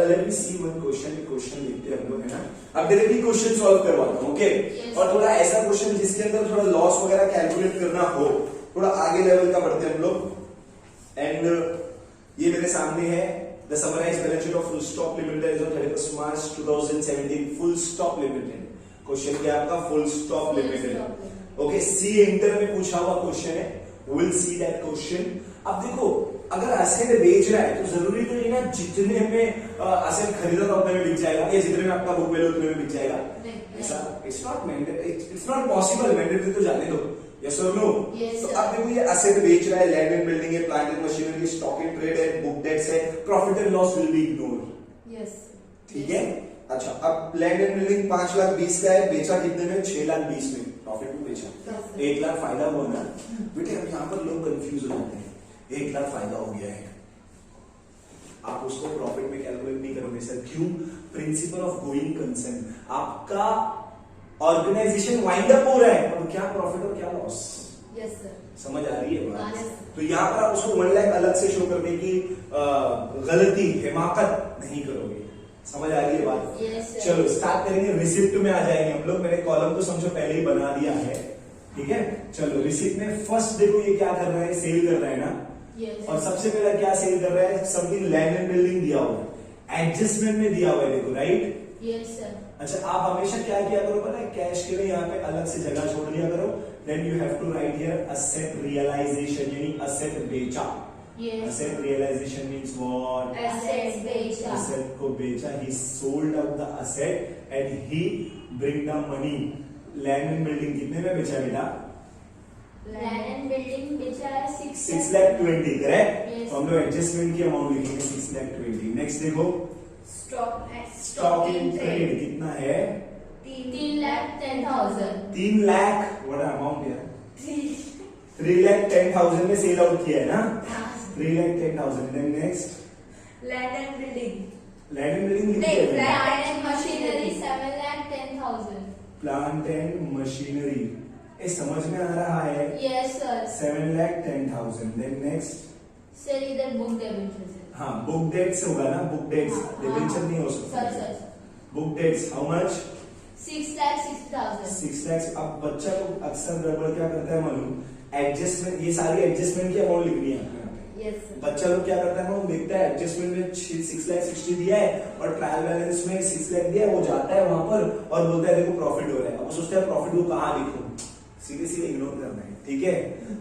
Let me सी one question लिखते हैं हम लोग, है ना। अब डायरेक्टली क्वेश्चन सॉल्व करवाता हूँ, ओके। और थोड़ा ऐसा क्वेश्चन जिसके अंदर थोड़ा लॉस वगैरह कैलकुलेट करना हो, थोड़ा आगे लेवल का बढ़ते हैं हम लोग। एंड ये मेरे सामने है the summarised balance sheet of Full Stop Limited on 31 March 2017, Full Stop Limited. Question क्या आपका? Full Stop Limited, okay. C inter में पूछा हुआ क्वेश्चन है, विल सी दैट क्वेश्चन। अब देखो, अगर एसेट बेच रहा है तो जरूरी तो नहीं ना जितने में एसेट खरीदा था उतने में बिक जाएगा, या जितने में आपका बुक वैल्यू उतने में बिक जाएगा, ऐसा इट्स नॉट पॉसिबल। मैंडेटरी तो जाने दो, यस और नो। तो अब देखो, ये एसेट बेच रहा है, लैंड एंड बिल्डिंग है, plant and machinery, stock in trade है, बुक डेट्स है, profit and loss will be ignored, yes, ठीक है। अच्छा, अब लैंड एंड बिल्डिंग 5,20,000 का है, बेचा कितने में? 6,20,000 में, प्रॉफिट में बेचा, 1,00,000 फायदा हुआ ना बेटे। अब यहाँ पर लोग कंफ्यूज हो जाते हैं, 1,00,000 फायदा हो गया है, आप उसको प्रॉफिट में कैलकुलेट नहीं करोगे सर, क्यों? प्रिंसिपल ऑफ गोइंग कंसर्न, आपका ऑर्गेनाइजेशन वाइंड अप हो रहा है, अब क्या प्रॉफिट और क्या लॉस, यस सर, समझ आ रही है बात? तो यहाँ पर आप उसको 1,00,000 अलग से शो करने की गलती, हिमाकत नहीं करोगे, समझ आ रही है बात? चलो स्टार्ट करेंगे, रिसिप्ट में आ जाएंगे हम लोग। मैंने कॉलम तो समझो पहले ही बना दिया है, ठीक है। चलो रिसिप्ट में फर्स्ट देखो, ये क्या कर रहा है? सेल कर रहा है ना, और सबसे पहला क्या सेल कर रहा है? समथिंग लैंड एंड बिल्डिंग दिया हुआ है, एडजस्टमेंट में दिया हुआ है, देखो, राइट, यस सर। अच्छा, आप हमेशा क्या किया करो पता है? कैश के लिए यहाँ पे अलग से जगह छोड़ दिया करो, then you have to write here asset realisation, यानी असेट बेचा। Asset realisation means what? Asset बेचा, असेट को बेचा, he sold out the asset and he bring the money. Land and building कितने में बेचा बेटा? लैंड एंड बिल्डिंग बेचा है 6,20,000, करेक्ट। हम लोग एडजस्टमेंट की अमाउंट लिखेंगे 6,20,000। नेक्स्ट देखो, स्टॉक इन ट्रेड कितना है? 3,10,000। 3,00,000 व्हाट अमाउंट यार? 3,10,000 में सेल आउट किया है ना, 3,10,000। Then next land and building, land and building नहीं, plant and machinery 7,10,000। Plant and machinery, ये समझ में आ रहा है? Yes sir. 7,10,000। Then next sir इधर बुक डेबिट, हाँ, बुक डेट्स होगा ना, बुक डेट्स, डिबेंचर नहीं हो सकता sir. Book debts how much? 6,60,000। 6,00,000। अब बच्चा लोग अक्सर गड़बड़ क्या करता है मालूम? एडजस्टमेंट, ये सारी एडजस्टमेंट की अमाउंट लिखनी है आपको यहाँ पे। Yes sir. बच्चा लोग क्या करता है मालूम? देखता है एडजस्टमेंट में 6,60,000 दिया है और ट्रायल बैलेंस में 6,00,000 दिया है, वो जाता है वहां पर और बोलता है देखो प्रॉफिट हो रहा है। अब वो सोचता है प्रॉफिट को कहाँ लिखूं, सीधे सीधे इग्नोर करना है, ठीक है।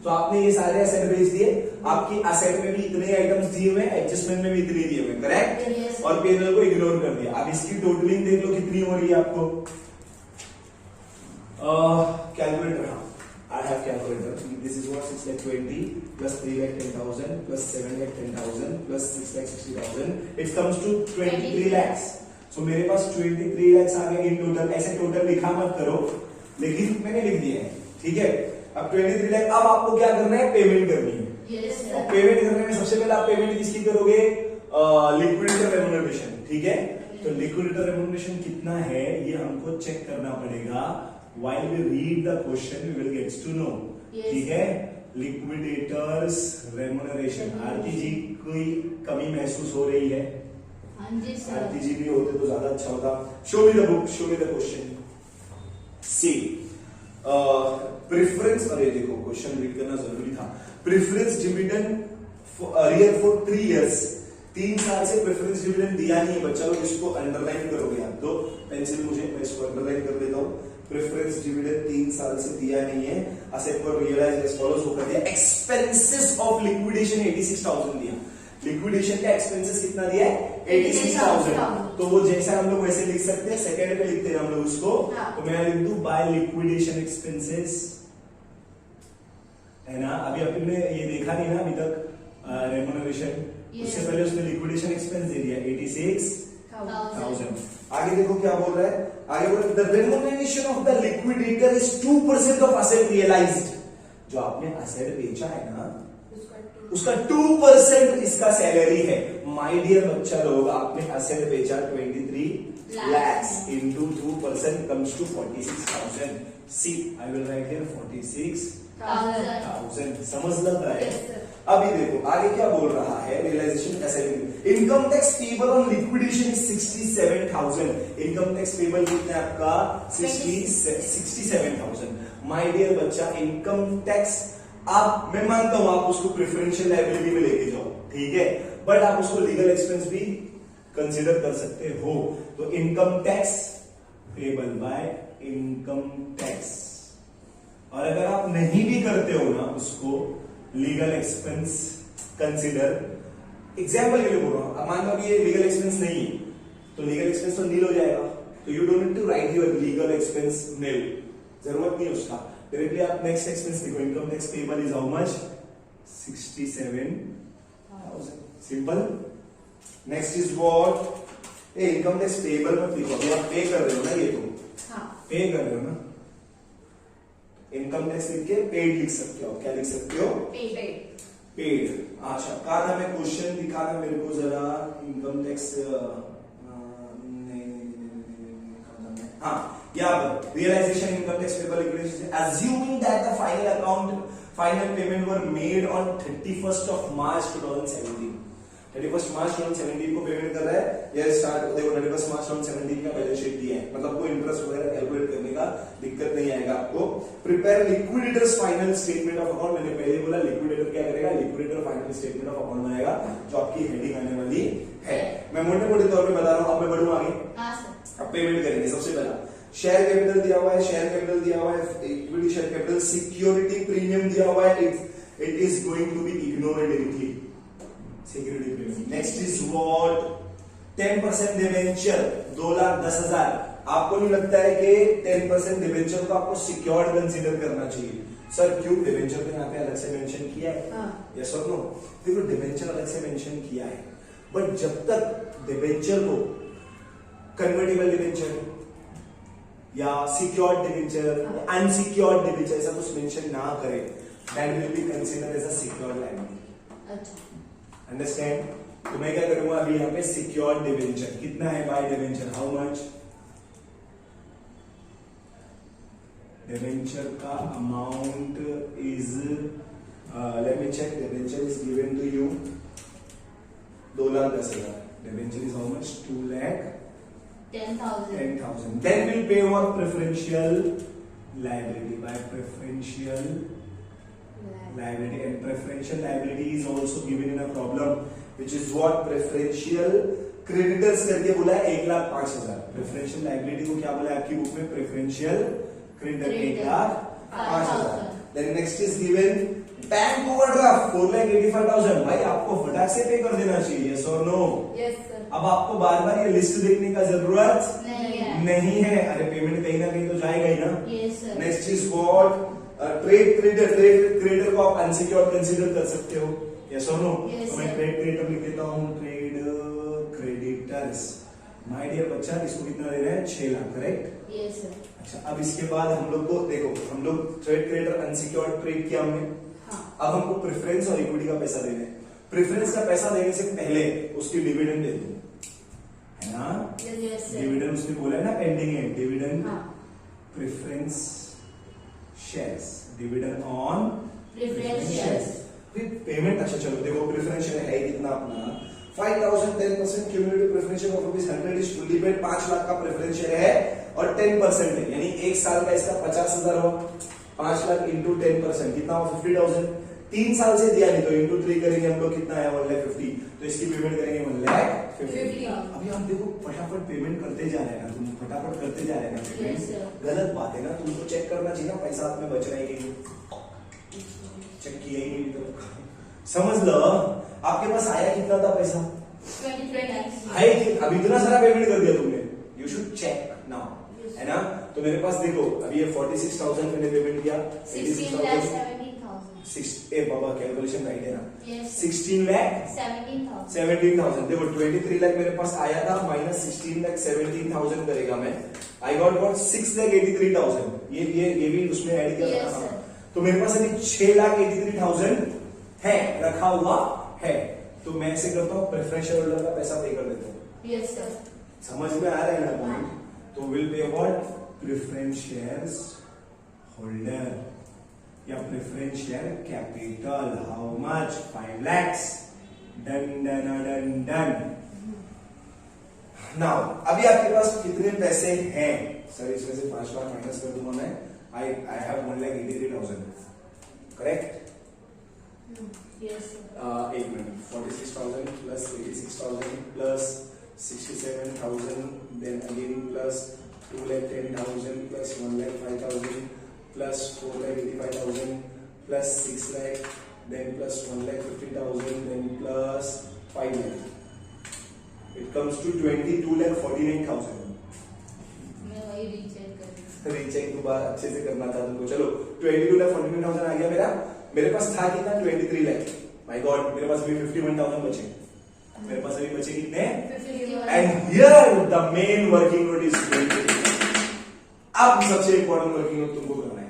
तो आपने ये सारे एसेट बेच दिए, आपकी एसेट में भी इतने आइटम्स दिए हुए, एडजस्टमेंट में भी इतने दिए हुए, करेक्ट, और पीएनएल को इग्नोर कर दिया। अब इसकी टोटलिंग देख लो कितनी हो रही है आपको। कैलकुलेटर, हाँ, I have calculator. This is what 6,20,000 plus 3,10,000 plus 7,10,000 plus 6,60,000, it comes to 23 lakhs। So मेरे पास 23 lakhs आ गए इन टोटल। ऐसे टोटल लिखा मत करो, लेकिन मैंने लिख दिया है, ठीक है। अब 23 लाख, अब आपको क्या करना है? पेमेंट करनी है। Yes sir. और पेमेंट करने में सबसे पहले आप पेमेंट किसकी करोगे? लिक्विडेटर रेम्युनरेशन, ठीक है। तो लिक्विडेटर रेम्युनरेशन कितना है ये हमको चेक करना पड़ेगा। While we read the question we will get to know, ठीक है। Liquidators remuneration. आरती जी कोई कमी महसूस हो रही है? हाँ जी सर। आरती जी भी होते तो ज्यादा अच्छा होता। Show me the book, show me the question. C preference, अरे देखो क्वेश्चन रीड करना जरूरी था। Preference dividend arrear for 3 years, 3 साल से प्रेफरेंस डिविडेंड दिया नहीं है। बच्चा लोग इसको अंडरलाइन करोगे आप, तो पेंसिल मुझे, मैं इसको अंडरलाइन कर देता हूं। प्रेफरेंस डिविडेंड 3 साल से दिया नहीं है। असेट को रियलाइज एज फॉलोज होकर दिया। एक्सपेंसेस ऑफ लिक्विडेशन 86,000 दिया। लिक्विडेशन का एक्सपेंसेस कितना दिया है? 86,000। तो वो जैसा हम लोग वैसे लिख सकते हैं, सेकंड पे लिखते हैं हम लोग उसको। तो मैं लिख दूं बाय लिक्विडेशन एक्सपेंसेस, है ना। अभी अपने ये देखा नहीं ना अभी तक रेम्युनरेशन, उससे पहले उसने लिक्विडेशन एक्सपेंस दे दिया 86,000। आगे देखो क्या बोल रहा है, आगे बोल रहा है the remuneration of the liquidator is 2% of asset realised. जो आपने असेट बेचा है ना, उसका 2% इसका सैलरी है। माय डियर बच्चा लोग, आपने असेट बेचा 23 lakhs into 2% comes to 46,000. See, I will write here 46 1000 समझ लग रहा है। Yes, sir. अभी देखो आगे क्या बोल रहा है, realisation assessment. Income tax payable on liquidation 67,000। Income tax payable कितना है आपका? 67,000। माय डियर बच्चा, इनकम टैक्स आप, मैं मानता हूं आप उसको प्रेफरेंशियल लायबिलिटी में लेके जाओ, ठीक है, बट आप उसको लीगल एक्सपेंस भी कंसीडर कर सकते हो। तो income tax payable by income tax, और अगर आप नहीं भी करते हो ना उसको लीगल एक्सपेंस कंसीडर, एग्जाम्पल के लिए बोल रहा हूं, अब मान लो कि ये लीगल एक्सपेंस नहीं है तो लीगल एक्सपेंस तो नील हो जाएगा, तो you don't need to write your legal expense nil, जरूरत नहीं है उसका। डायरेक्टली आप नेक्स्ट एक्सपेंस देखो, income tax payable is how much? 67,000। Simple. Next is what? A income tax payable मत लिखो, अभी आप पे कर रहे हो ना, ये तो पे कर रहे हो ना, इनकम टैक्स लिख के पेड लिख सकते हो। क्या लिख सकते हो? पेड। अच्छा, कहा था मैं क्वेश्चन दिखाना मेरे को जरा, इनकम टैक्स हाँ, यहाँ पर realisation income tax payable liquidation, assuming that the final payment were made on 31st of March 2017। 31st मार्च 2017 को पेमेंट कर रहा है, यह स्टार्ट देखो 31st मार्च 2017 का बैलेंस शीट दिया है, मतलब कोई इंटरेस्ट वगैरह कैलकुलेट करने का दिक्कत नहीं आएगा आपको। Prepare liquidators final statement of account, मैंने पहले बोला लिक्विडेटर क्या करेगा? Liquidator final statement of account बनाएगा, जो आपकी हेडिंग आने वाली है। मैं मोटे मोटे तौर पे बता रहा हूं, अब मैं बढ़ूं आगे। अब पेमेंट करेंगे। सबसे पहला शेयर कैपिटल दिया हुआ है, शेयर कैपिटल दिया हुआ है, equity share capital, security premium दिया हुआ है, it is going to be ignored directly, security premium. Next is what? 10% debenture 2,10,000। आपको नहीं लगता है कि 10% डिबेंचर को आपको सिक्योर्ड कंसीडर करना चाहिए? सर क्यों? डिबेंचर तो यहाँ पे अलग से मेंशन किया है, यस और नो? देखो डिबेंचर अलग से मेंशन किया है, बट जब तक डिबेंचर को कन्वर्टेबल डिबेंचर या सिक्योर्ड डिबेंचर, अनसिक्योर्ड डिबेंचर ऐसा कुछ मेंशन ना करे, that will be considered as a secured liability. अच्छा, अंडरस्टैंड? तो मैं क्या करूंगा अभी यहाँ पे सिक्योर्ड डिबेंचर कितना है by debenture, how much? Debenture का amount is, let me check, debenture is given to you 2,10,000। Debenture is how much? 2,10,000. Then we'll pay what? Preferential liability by preferential liability, and preferential liability is also given in a problem, which is what? Preferential creditors करके बोला है 1,05,000। preferential liability को क्या बोला है आपकी book में? preferential creditor 1,05,000। Then next is given bank overdraft 4,85,000। भाई आपको फटाक से पे कर देना चाहिए, yes or no? Yes sir. अब आपको बार बार ये लिस्ट देखने का जरूरत नहीं है। अरे पेमेंट कहीं ना कहीं तो जाएगा ही ना। Yes sir. Next is what? Trade creditor. Trade creditor को आप अनसिक्योर्ड कंसीडर कर सकते हो, यस और नो? तो मैं ट्रेड क्रेडिटर लिख देता हूँ, ट्रेड क्रेडिटर्स। माय डियर बच्चा, इसको कितना दे रहे हैं? 6 लाख, करेक्ट? Yes sir. अच्छा, अब इसके बाद हम लोग को देखो, हम लोग ट्रेड क्रेडिटर अनसिक्योर्ड ट्रेड किया हमने, अब हमको प्रेफरेंस और इक्विटी का पैसा देना है। प्रेफरेंस का पैसा देने से पहले उसकी डिविडेंड दे दो, है ना? Yes sir. डिविडेंड उसने बोला है ना पेंडिंग है, dividend preference shares, dividend on Preference shares. फिर पेमेंट। अच्छा चलो देखो, प्रेफरेंस शेयर है कितना अपना? 5,000, 10% cumulative preference share of ₹100 is fully paid. 5 lakh का प्रेफरेंस शेयर है और 10% है, यानी एक साल का इसका 50,000 हुआ। 5 लाख इंटू 10% कितना हुआ? 50,000। 3 साल से दिया नहीं तो इंटू 3 करेंगे हम लोग, कितना है? 1,50,000। तो इसकी पेमेंट करेंगे 1,50,000। अभी हम देखो फटाफट पेमेंट करते जा रहे हैं ना, तुम फटाफट करते जा रहे हैं ना पेमेंट। गलत बात है ना, तुमको चेक करना चाहिए ना पैसा हाथ में बच रहा है कि नहीं, चेक किया ही नहीं तो समझ लो। आपके पास आया कितना था पैसा? 23 lakhs. है कि अब इतना सारा पेमेंट कर दिया तुमने, यू शुड चेक नाउ, है ना? तो मेरे पास देखो अभी ये 46,000 मैंने पेमेंट किया, 16 lakhs 17,000. ए बाबा कैलकुलेशन राइट है ना? Yes. 16 लाख 17,000. 17,000। देखो 23 लाख मेरे पास आया था, माइनस 16 लाख 17,000 करेगा मैं। I got what? 6,83,000। ये भी उसमें ऐड किया Yes, था। sir. तो मेरे पास अभी 6,83,000 है, रखा हुआ है। तो मैं ऐसे करता हूँ, प्रेफरेंस शेयर होल्डर का पैसा पे कर देता हूँ। Yes sir. समझ में आ रहा है ना पॉइंट? तो will pay what? Preference shares holder. या preference share capital, how much, 5 lakhs. Done done done done. Now अभी आपके पास कितने पैसे हैं? सर इसमें से 5 लाख माइनस कर दूंगा मैं. I have 1,83,000. Correct? Yes, sir. एक minute. 46,000 plus 86,000 plus 67,000, then again plus 2,10,000 plus 1,05,000 plus 4,85,000 plus 6 lakh, then plus 1,50,000, then plus 5 lakh. It comes to 22,49,000. मैं वही रीचेक कर रही हूँ. रीचेक दोबारा अच्छे से करना था तुमको. चलो 22,49,000 आ गया मेरा. मेरे पास था कितना? 23 lakh. माय गॉड, मेरे पास अभी 51,000 बचे. मेरे पास अभी बचे कितने? 51. And here the main working note is going to be. अब सबसे इंपॉर्टेंट वर्किंग नोट तुमको करना है.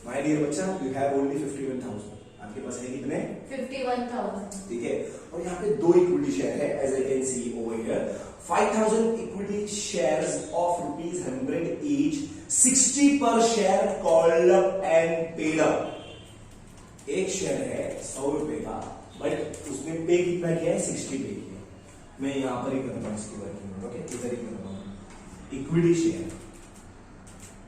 माय डियर बच्चा, यू हैव ओनली 51,000. आपके पास है कितने? 51,000. ठीक है. और यहाँ पे 2 इक्विटी शेयर है, as I can see over here. 5,000 equity shares of ₹100 each, 60 per share called up and paid up. एक शेयर है 100 रुपए का, बट उसने पे कितना किया है? 60 पे किया. मैं यहां पर ही करता हूं इसकी वर्किंग नोट. ओके, इधर ही करता हूं. इक्विटी शेयर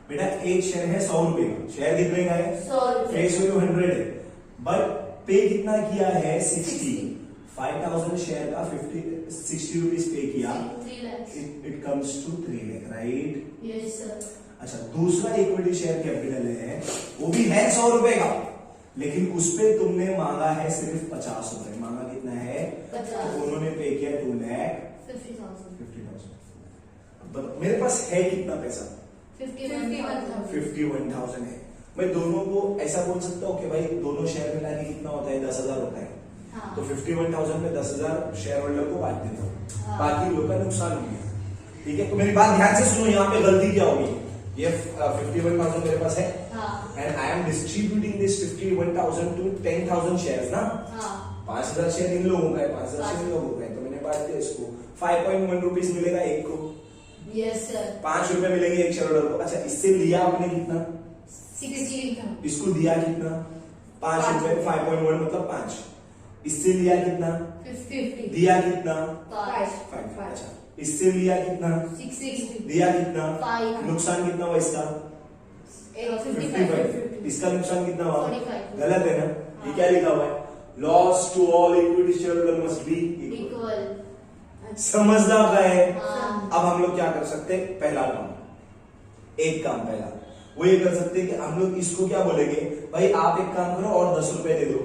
बेटा, एक शेयर है 100 रुपए का. शेयर कितने का है? 100 रुपए. फेस वैल्यू 100 है, बट पे कितना किया है? 60. 5,000 शेयर का 60 रुपीज पे किया. 3 lakhs. It comes to 3 lakh, right? Yes, sir. अच्छा, दूसरा इक्विटी शेयर कैपिटल है, वो भी है 100 रुपए का, लेकिन उस पे तुमने मांगा है सिर्फ 50 रुपए. मांगा कितना है? 50. तो उन्होंने पे किया 2,50,000. 50,000. मेरे पास है कितना पैसा? 51,000. 51,000 है. मैं दोनों को ऐसा बोल सकता हूँ कि भाई दोनों शेयर मिला के कितना होता है? 10,000 होता है. हाँ. तो 51,000 में 10,000 शेयर होल्डर को बांट देता हूँ. हाँ. बाकी लोग का नुकसान हो गया. ठीक है, तो मेरी बात ध्यान से सुनो. यहाँ पे गलती क्या होगी? ये 51,000 मेरे पास है, हाँ. and I am distributing this 51,000 to 10,000 shares ना. हाँ. 5,000 शेयर इन लोगों का है, 5,000 शेयर इन लोगों का है, तो मैंने बांट दिया इसको. 5.1 रुपीज मिलेगा एक को. Yes, sir. 5 रुपए मिलेंगे एक शेयर होल्डर को. अच्छा, इससे लिया आपने कितना? 16,000. इसको दिया कितना? 5 रुपए. 5.1 मतलब 5. इससे लिया कितना? 50. दिया कितना? 5. 5. अच्छा, इससे लिया कितना? 60. दिया कितना? 5. नुकसान कितना हुआ इसका? 55. इसका नुकसान कितना हुआ? 45. गलत है ना? ये क्या लिखा हुआ है? Loss to all equity shareholder must be equal. समझदार रहे. हाँ. अब हम लोग क्या कर सकते हैं? पहला काम, एक काम पहला वो ये कर सकते हैं कि हम लोग इसको क्या बोलेंगे? भाई आप एक काम करो और 10 रुपए दे दो.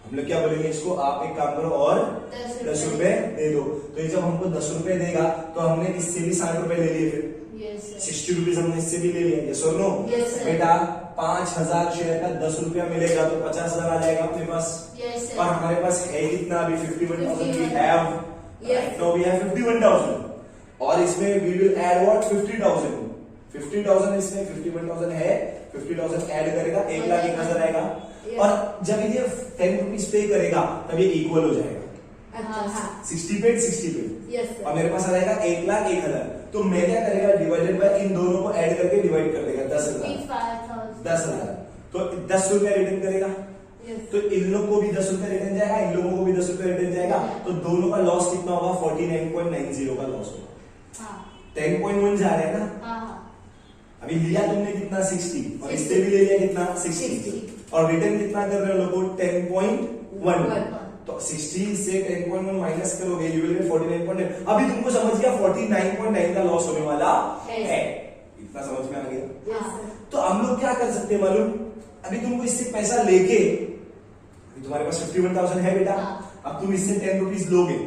हम लोग क्या बोलेंगे इसको? आप एक काम करो और 10 रुपए दे दो. तो ये जब हमको 10 रुपए देगा तो हमने इससे भी 60 रुपए ले लिए. फिर Yes, sir. 60 रुपीज हमने इससे भी ले लिया. यस और नो? Yes, sir. बेटा 5,000 शेयर का 10 रुपया मिलेगा तो 50,000 आ जाएगा अपने पास. Yes, sir. और हमारे पास है कितना? अभी 51,000 we have. Yes. Now we have 51,000 और इसमें वी विल ऐड व्हाट? 50,000. 50,000 इसमें 51,000 है. 50,000 ऐड करेगा 1,01,000 आएगा. Yes. और जब ये 10 रुपीज पे करेगा तब ये इक्वल हो जाएगा. हाँ. 60 पे 60 पे. Yes, sir. और मेरे पास आ जाएगा 1,01,000. तो मैं क्या करेगा? डिवाइडेड बाय इन दोनों को ऐड करके डिवाइड कर देगा. 10,000. 55,000. 10,000 तो 10 रुपया रिटर्न करेगा. Yes. तो इन लोग को भी 10 रुपया रिटर्न जाएगा, इन लोगों को भी 10 रुपया रिटर्न जाएगा. तो दोनों का लॉस कितना होगा? 49.90 का लॉस होगा. हाँ. 10.1 जा रहा है ना. हाँ. अभी लिया तुमने कितना? 60 और इससे भी ले लिया कितना? 60 और रिटर्न कितना कर रहे हो लोगों? 10.1. तो 60 से 10.1 माइनस करोगे यू विल गेट 49.9. अभी तुमको समझ गया 49.9 का लॉस होने वाला है. इतना समझ में आ गया? Yes, sir. तो हम लोग क्या कर सकते हैं मालूम? अभी तुमको इससे पैसा लेके, अभी तुम्हारे पास 51,000 है बेटा. हाँ. अब तुम इससे 10 रुपीज लोगे,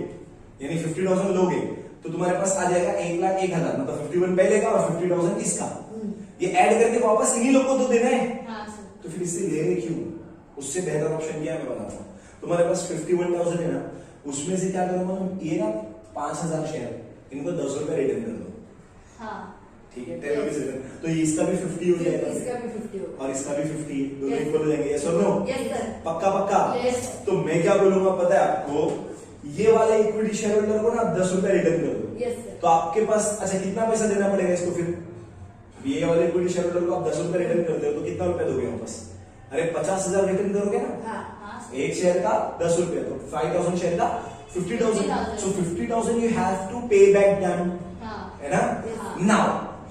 यानी 50,000 लोगे, तो तुम्हारे पास आ जाएगा 1,01,000. मतलब 51 पहले का और 50,000 इसका. ये ऐड करके वापस इन्हीं लोग को तो देना है. हाँ, sir. तो फिर इससे ले रहे क्यों? उससे बेहतर ऑप्शन क्या है मैं बताता हूँ. तुम्हारे पास 51,000 है ना, उसमें से क्या करूंगा? ये ना 5,000 शेयर इनको 10 रुपए रिटर्न कर दो. हाँ. ठीक है, 10 रुपीज रिटर्न. तो ये इसका भी 50 हो जाएगा इसका भी 50 होगा और इसका भी 50. दोनों Yes. इक्वल हो जाएंगे. यस और नो? Yes, sir. पक्का पक्का. Yes. तो मैं क्या बोलूंगा पता है आपको? ये वाला इक्विटी शेयर होल्डर को ना 10 रुपए रिटर्न कर दो. Yes sir. तो आपके पास अच्छा कितना पैसा देना पड़ेगा इसको फिर? ये वाले इक्विटी शेयर होल्डर को आप 10 रुपए रिटर्न करते हो तो कितना रुपए दोगे वापस? अरे 50,000 रिटर्न करोगे ना, हाँ सर। एक शेयर का 10 रुपए, तो 5,000 शेयर का 50,000, so 50,000 you have to pay back them, हाँ है ना? हाँ। Now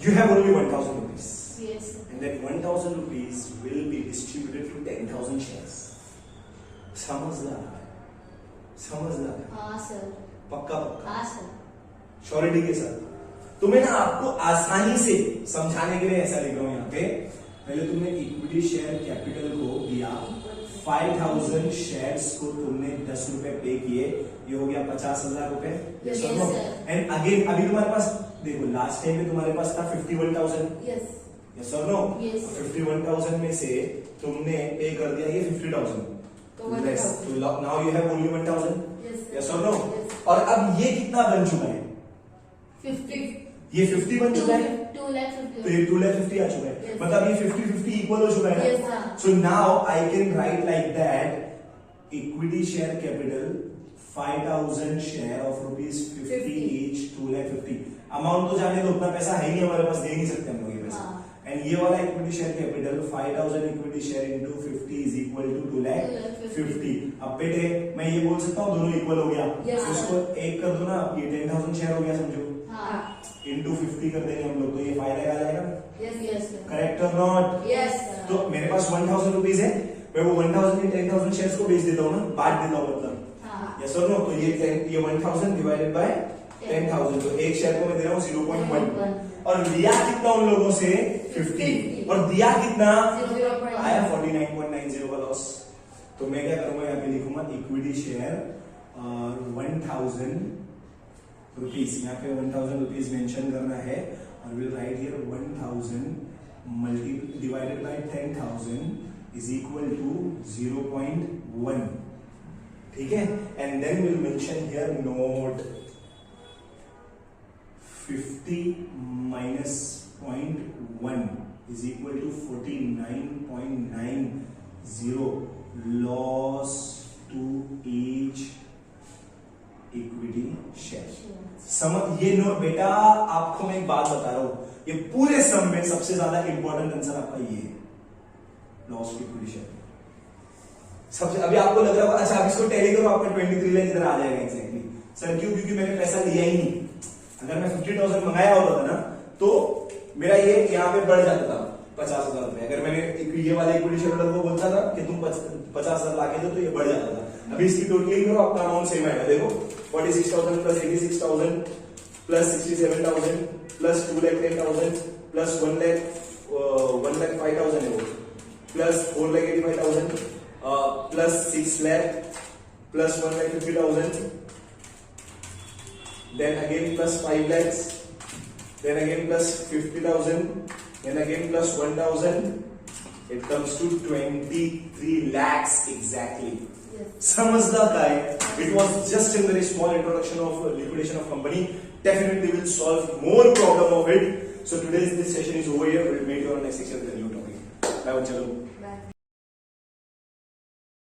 you have only 1,000 rupees, Yes sir। and that 1,000 rupees will be distributed to 10,000 shares. समझदार है, हाँ सर। पक्का पक्का, हाँ सर। श्योरिटी के साथ। तो मैं ना आपको आसानी से समझाने के लिए ऐसा लिख रहा हूं यहाँ पे। पहले तुमने इक्विटी शेयर कैपिटल को दिया 5,000 शेयर्स को तुमने 10 रुपए पे किए, ये हो गया 50,000 रुपए। Yes, sir. एंड अगेन अभी तुम्हारे पास देखो लास्ट टाइम में तुम्हारे पास था 51,000, Yes। यस और नो? Yes. 51,000 में से तुमने पे कर दिया ये 50,000, तो now you have only 1,000, Yes, sir. Yes और नो? Yes. और अब ये कितना बन चुका है? 50। ये 50 बन चुका है, 2,50,000। तो ये 2,50,000 आ चुका है, Yes. मतलब ये 50-50 इक्वल हो चुका है। Yes, sir. So now I can write like that equity share capital 5,000 share of ₹50 each, 2,50,000। Amount तो जाने दो, उतना पैसा है ही नहीं हमारे पास, दे नहीं सकते हम लोग ये पैसा। हाँ। एंड ये वाला equity share capital 5,000 equity share into 50 is equal to 2,50,000। अब बेटे मैं ये बोल सकता हूँ दोनों इक्वल हो गया, Yes, तो इसको एक कर दो ना, ये 10,000 शेयर हो गया समझो, हाँ। इंटू 50 कर देंगे हम लोग, तो ये फायदा आ जाएगा, Yes sir। करेक्ट और नॉट? Yes sir। तो मेरे पास 1,000 रुपीज है, मैं वो 1,000 के 10,000 शेयर्स को बेच देता हूँ ना, बांट देता हूँ मतलब, हाँ। यस और नो? तो ये 1,000 डिवाइडेड बाय 10,000, तो एक शेयर को मैं दे रहा हूँ 0.1, और लिया कितना उन लोगों से? 50, और दिया कितना? 0.1। आया 49.90 का लॉस। तो मैं क्या करूंगा, यहाँ पे लिखूंगा इक्विटी शेयर 1,000 रुपीज, यहाँ पे 1,000 रुपीज मेंशन करना है, और will write here 1,000 multi divided by 10,000 is equal to 0.1, ठीक है? And then will mention here note 50 minus 0.1 is equal to 49.90 loss to each equity share। समझ ये नोट बेटा, आपको मैं एक बात बता रहा हूं, ये पूरे सम में सबसे ज्यादा इंपॉर्टेंट आंसर आपका ये है, लॉस टू इक्विटी शेयर। सबसे अभी आपको लग रहा होगा अच्छा अब इसको टैली करो, आपका 23 लाख इधर आ जाएगा एग्जैक्टली। सर क्यों? क्योंकि मैंने पैसा लिया ही नहीं, अगर मैं 50,000 मंगाया होता था ना तो मेरा ये यहाँ पे बढ़ जाता था 50,000 रुपए। अगर मैंने ये वाले इक्विटी शेयर होल्डर को बोलता था कि तुम 50,000 लाके दो, तो ये बढ़ जाता था। अभी इसकी टोटलिंग करो, आपका अमाउंट सेम आएगा। देखो 46,000 प्लस 86,000 प्लस 67,000 प्लस 2,10,000 प्लस 1,05,000 है वो, plus 4,85,000 plus 6 lakh plus 1,50,000, then again plus 5 lakhs, then again plus 50,000, then again plus 1,000, it comes to 23 lakhs exactly। Yes। समझदार guy, it was just a very small introduction of liquidation of company, definitely will solve more problem of it। So today's this session is over here, we'll meet you on next section with a new topic। Bye, chalo।